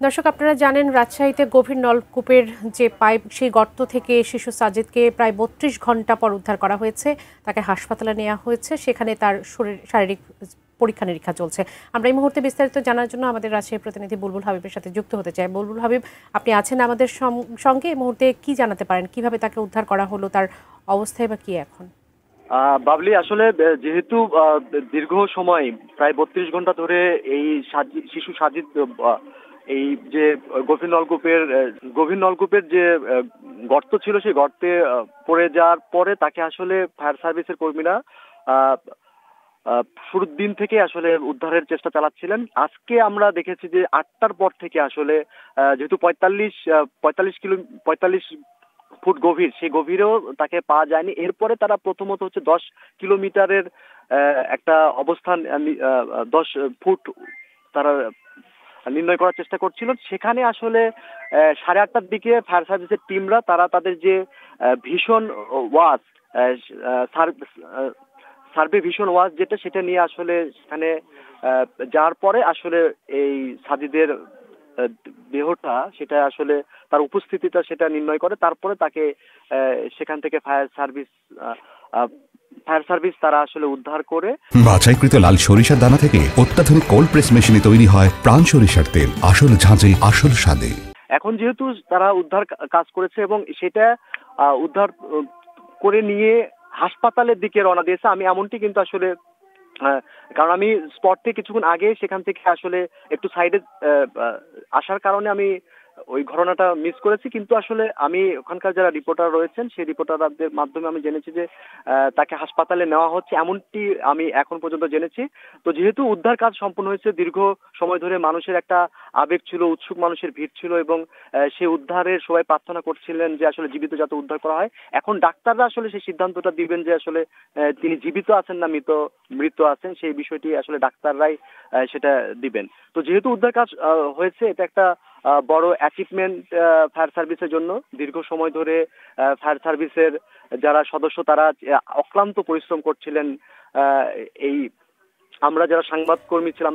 দর্শক, আপনারা জানেন রাজশাহীতে গভীর নলকূপের যে পাইপ, সেই গর্ত থেকে শিশু সাজিদকে প্রায় ৩২ ঘন্টা পর উদ্ধার করা হয়েছে। তাকে হাসপাতালে নেওয়া হয়েছে, সেখানে তার শারীরিক পরীক্ষা নিরীক্ষা চলছে। আমরা এই মুহূর্তে বিস্তারিত জানার জন্য আমাদের রাজশাহী প্রতিনিধি বুলবুল হাবিবের সাথে যুক্ত হতে চাই। বুলবুল হাবিব, আপনি আছেন আমাদের সঙ্গে। এই মুহূর্তে কি জানাতে পারেন, কিভাবে তাকে উদ্ধার করা হলো, তার অবস্থায় বা কি এখন? বাবলি, আসলে যেহেতু দীর্ঘ সময় প্রায় ৩২ ঘন্টা ধরে এই শিশু সাজিদ এই যে গভীর নলকূপের যে গর্ত ছিল, সেই গর্তে পড়ে যাওয়ার পরে তাকে আসলে ফায়ার সার্ভিসের কর্মীরা শুরুর দিন থেকে আসলে উদ্ধারের চেষ্টা চালাচ্ছিলেন। আজকে আমরা দেখেছি যে ৮টার পর থেকে আসলে যেহেতু ৪৫ ফুট গভীর, সেই গভীরেও তাকে পাওয়া যায়নি। এরপরে তারা প্রথমত হচ্ছে 10 কিলোমিটারের একটা অবস্থান, 10 ফুট তারা নির্ণয় করার চেষ্টা করছিল। সেখানে আসলে 8:30টার দিকে ফায়ার সার্ভিসের টিমরা তারা তাদের যে ভীষণ ওয়াচ সার্ভে ভীষণ ওয়াচ যেটা, সেটা নিয়ে আসলে সেখানে যাওয়ার পরে আসলে এই সাজিদের দেহটা, সেটা আসলে তার উপস্থিতিটা সেটা নির্ণয় করে। তারপরে তাকে সেখান থেকে ফায়ার সার্ভিস তারা আসলে উদ্ধার করে। বাছাইকৃত লাল সরিষার দানা থেকে অত্যাধুনিক কোল্ড প্রেস মেশিনে তৈরি হয় প্রাণ সরিষার তেল, আসল ঝাঁঝে আসল স্বাদে। এখন যেহেতু তারা উদ্ধার কাজ করেছে এবং সেটা উদ্ধার করে নিয়ে হাসপাতালের দিকে রওনা দিয়েছে, আমি এমনটি কিন্তু আসলে কারণ আমি স্পট থেকে কিছুক্ষণ আগে সেখান থেকে আসলে একটু সাইডে আসার কারণে আমি ওই ঘটনাটা মিস করেছি। কিন্তু আসলে আমি ওখানকার যারা রিপোর্টার রয়েছেন, সেই রিপোর্টারদের মাধ্যমে আমি জেনেছি যে তাকে হাসপাতালে নেওয়া হচ্ছে, এমনটি আমি এখন পর্যন্ত জেনেছি। তো যেহেতু উদ্ধার কাজ সম্পন্ন হয়েছে, দীর্ঘ সময় ধরে মানুষের একটা আবেগ ছিল, উৎসুক মানুষের ভিড় ছিল এবং সেই উদ্ধারের সবাই প্রার্থনা করছিলেন যে আসলে জীবিত যাতে উদ্ধার করা হয়। এখন ডাক্তাররা আসলে সেই সিদ্ধান্তটা দিবেন যে আসলে তিনি জীবিত আছেন না মৃত আছেন, সেই বিষয়টি আসলে ডাক্তাররাই সেটা দিবেন। তো যেহেতু উদ্ধার কাজ হয়েছে, এটা একটা বড় অ্যাচিভমেন্ট ফায়ার সার্ভিসের জন্য। দীর্ঘ সময় ধরে ফায়ার সার্ভিসের যারা সদস্য তারা অক্লান্ত পরিশ্রম করছিলেন। এই আমরা যারা সংবাদ কর্মী ছিলাম